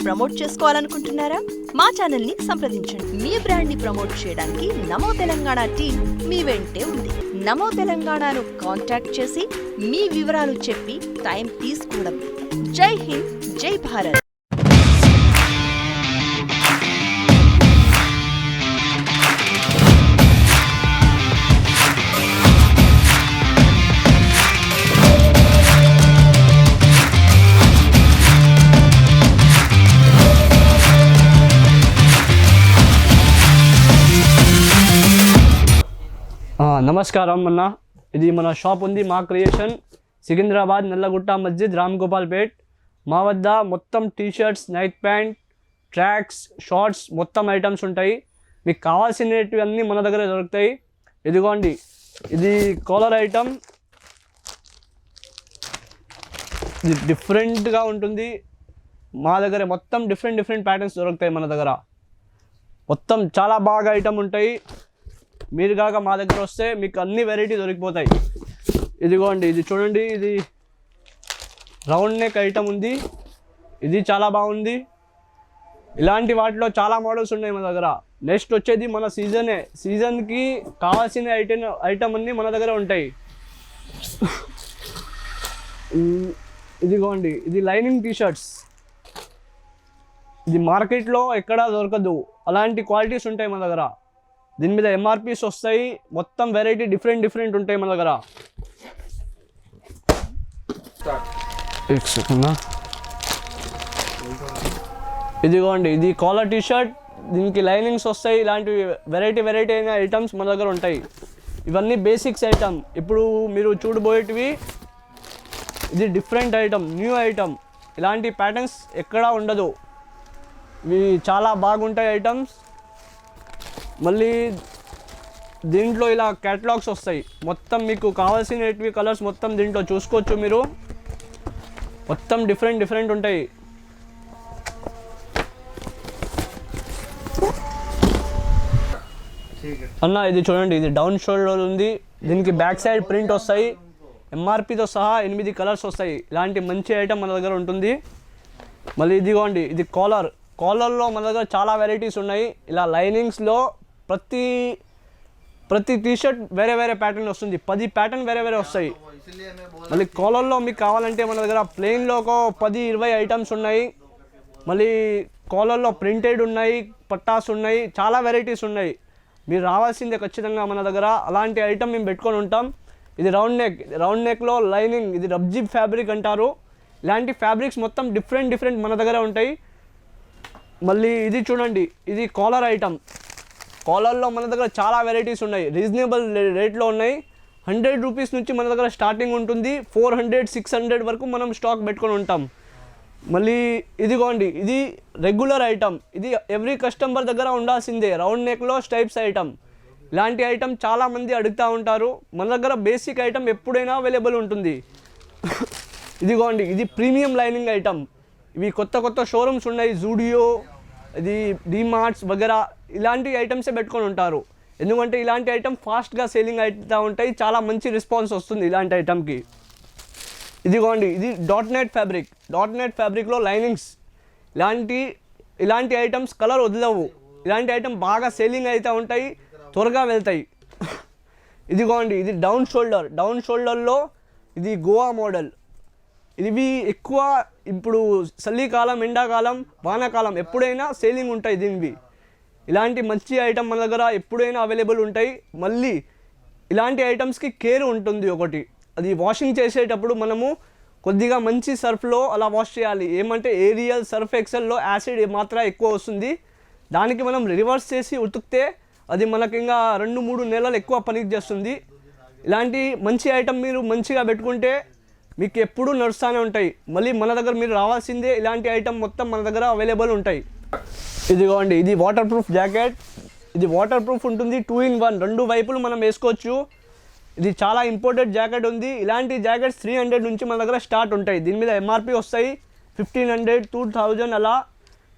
Promote చేసుకోవాలనుకుంటున్నారా? మా channel ని సంప్రదించండి. మీ బ్రాండ్ ని ప్రమోట్ చేయడానికి నమో తెలంగాణ టీం మీ వెంటే ఉంది. నమో తెలంగాణను కాంటాక్ట్ చేసి మీ వివరాలు చెప్పి టైం తీసుకోవడం. జై హింద్, జై భారత్. నమస్కారం అన్న. ఇది మన షాప్ ఉంది మా క్రియేషన్, సికింద్రాబాద్ నల్లగుట్ట మస్జిద్, రామ్ గోపాల్ పేట్. మా వద్ద మొత్తం t shirts, night pant, tracks, shorts మొత్తం ఐటమ్స్ ఉంటాయి. మీకు కావాల్సినవి అన్నీ మన దగ్గర దొరుకుతాయి. ఇదిగోండి, ఇది కాలర్ ఐటమ్, ఇది డిఫరెంట్గా ఉంటుంది. మా దగ్గర మొత్తం డిఫరెంట్ ప్యాటర్న్స్ దొరుకుతాయి. మన దగ్గర మొత్తం చాలా బాగా ఐటమ్ ఉంటాయి. మీరు కాక మా దగ్గర వస్తే మీకు అన్ని వెరైటీ దొరికిపోతాయి. ఇదిగోండి, ఇది చూడండి, ఇది రౌండ్ నెక్ ఐటమ్ ఉంది. ఇది చాలా బాగుంది. ఇలాంటి వాటిలో చాలా మోడల్స్ ఉన్నాయి మన దగ్గర. నెక్స్ట్ వచ్చేది మన సీజన్కి కావాల్సిన ఐటమ్ అన్నీ మన దగ్గర ఉంటాయి. ఇదిగోండి, ఇది లైనింగ్ టీషర్ట్స్. ఇది మార్కెట్లో ఎక్కడా దొరకదు. అలాంటి క్వాలిటీస్ ఉంటాయి మన దగ్గర. దీని మీద ఎంఆర్పీస్ వస్తాయి. మొత్తం వెరైటీ డిఫరెంట్ ఉంటాయి మన దగ్గర. ఇదిగోండి, ఇది కాలర్ టీషర్ట్, దీనికి లైనింగ్స్ వస్తాయి. ఇలాంటి వెరైటీ అయిన ఐటమ్స్ మన దగ్గర ఉంటాయి. ఇవన్నీ బేసిక్స్ ఐటమ్. ఇప్పుడు మీరు చూడబోయేటివి ఇది డిఫరెంట్ ఐటమ్, న్యూ ఐటమ్. ఇలాంటి ప్యాటర్న్స్ ఎక్కడా ఉండదు. ఇవి చాలా బాగుంటాయి ఐటమ్స్. మళ్ళీ దీంట్లో ఇలా క్యాటలాగ్స్ వస్తాయి. మొత్తం మీకు కావాల్సినవి కలర్స్ మొత్తం దీంట్లో చూసుకోవచ్చు మీరు. మొత్తం డిఫరెంట్ ఉంటాయి. అన్న, ఇది చూడండి, ఇది డౌన్ షోల్డర్ ఉంది. దీనికి బ్యాక్ సైడ్ ప్రింట్ వస్తాయి. ఎంఆర్పితో సహా 8 కలర్స్ వస్తాయి. ఇలాంటి మంచి ఐటమ్ మన దగ్గర ఉంటుంది. మళ్ళీ ఇదిగోండి, ఇది కాలర్లో మన దగ్గర చాలా వెరైటీస్ ఉన్నాయి. ఇలా లైనింగ్స్లో ప్రతి టీషర్ట్ వేరే ప్యాటర్న్ వస్తుంది. 10 ప్యాటర్న్ వేరే వస్తాయి. మళ్ళీ కాలర్లో మీకు కావాలంటే మన దగ్గర ప్లెయిన్లో ఒక 10-20 ఐటమ్స్ ఉన్నాయి. మళ్ళీ కాలర్లో ప్రింటెడ్ ఉన్నాయి, పట్టాస్ ఉన్నాయి, చాలా వెరైటీస్ ఉన్నాయి. మీరు రావాల్సిందే ఖచ్చితంగా మన దగ్గర. అలాంటి ఐటమ్ మేము పెట్టుకొని ఉంటాం. ఇది రౌండ్ నెక్లో లైనింగ్, ఇది రబ్జీ ఫ్యాబ్రిక్ అంటారు. ఇలాంటి ఫ్యాబ్రిక్స్ మొత్తం డిఫరెంట్ మన దగ్గర ఉంటాయి. మళ్ళీ ఇది చూడండి, ఇది కాలర్ ఐటమ్. కాలర్లో మన దగ్గర చాలా వెరైటీస్ ఉన్నాయి. రీజనబుల్ రేట్లో ఉన్నాయి. 100 రూపీస్ నుంచి మన దగ్గర స్టార్టింగ్ ఉంటుంది. 400-600 వరకు మనం స్టాక్ పెట్టుకొని ఉంటాం. మళ్ళీ ఇదిగోండి, ఇది రెగ్యులర్ ఐటమ్. ఇది ఎవ్రీ కస్టమర్ దగ్గర ఉండాల్సిందే. రౌండ్ నెక్లో స్టైప్స్ ఐటమ్. ఇలాంటి ఐటమ్ చాలామంది అడుగుతూ ఉంటారు. మన దగ్గర బేసిక్ ఐటమ్ ఎప్పుడైనా అవైలబుల్ ఉంటుంది. ఇదిగోండి, ఇది ప్రీమియం లైనింగ్ ఐటమ్. ఇవి కొత్త షోరూమ్స్ ఉన్నాయి. జూడియో, ఇది డిమార్ట్స్ వగేరా ఇలాంటి ఐటమ్సే పెట్టుకొని ఉంటారు. ఎందుకంటే ఇలాంటి ఐటమ్ ఫాస్ట్గా సేలింగ్ అవుతూ ఉంటాయి. చాలా మంచి రెస్పాన్స్ వస్తుంది ఇలాంటి ఐటమ్కి. ఇదిగోండి, ఇది డాట్ నెట్ ఫ్యాబ్రిక్లో లైనింగ్స్. ఇలాంటి ఐటమ్స్ కలర్ వదలవు. ఇలాంటి ఐటమ్ బాగా సేలింగ్ అవుతూ ఉంటాయి, త్వరగా వెళ్తాయి. ఇదిగోండి, ఇది డౌన్ షోల్డర్లో ఇది గోవా మోడల్. ఇవి ఎక్కువ ఇప్పుడు చలికాలం, ఎండాకాలం, వానాకాలం ఎప్పుడైనా సేలింగ్ ఉంటాయి దీనివి. ఇలాంటి మంచి ఐటమ్ మన దగ్గర ఎప్పుడైనా అవైలబుల్ ఉంటాయి. మళ్ళీ ఇలాంటి ఐటమ్స్కి కేర్ ఉంటుంది ఒకటి. అది వాషింగ్ చేసేటప్పుడు మనము కొద్దిగా మంచి సర్ఫ్లో అలా వాష్ చేయాలి. ఏమంటే ఏరియల్, సర్ఫ్ ఎక్సెల్లో యాసిడ్ మాత్రం ఎక్కువ వస్తుంది. దానికి మనం రివర్స్ చేసి ఉతికితే అది మనకి ఇంకా 2-3 నెలలు ఎక్కువ పనికి చేస్తుంది. ఇలాంటి మంచి ఐటమ్ మీరు మంచిగా పెట్టుకుంటే మీకు ఎప్పుడూ నడుస్తూనే ఉంటాయి. మళ్ళీ మన దగ్గర మీరు రావాల్సిందే. ఇలాంటి ఐటమ్ మొత్తం మన దగ్గర అవైలబుల్ ఉంటాయి. ఇదిగోండి, ఇది వాటర్ ప్రూఫ్ జాకెట్. ఇది వాటర్ ప్రూఫ్ ఉంటుంది. 2-in-1 2 వైపులు మనం వేసుకోవచ్చు. ఇది చాలా ఇంపోర్టెడ్ జాకెట్ ఉంది. ఇలాంటి జాకెట్స్ 300 నుంచి మన దగ్గర స్టార్ట్ ఉంటాయి. దీని మీద ఎంఆర్పి వస్తాయి 1500, 2000 అలా.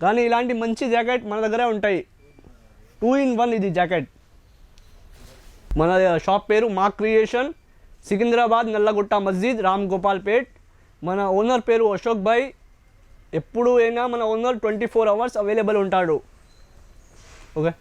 కానీ ఇలాంటి మంచి జాకెట్ మన దగ్గర ఉంటాయి. 2-in-1 ఇది జాకెట్. మన షాప్ పేరు మా క్రియేషన్, సికింద్రాబాద్ నల్లగుట్ట మస్జిద్, రామ్ గోపాల్ పేట్. మన ఓనర్ పేరు అశోక్ భాయ్. ఎప్పుడు అయినా మన ఓనర్ 24 అవర్స్ అవైలబుల్ ఉంటాడు. ఓకే.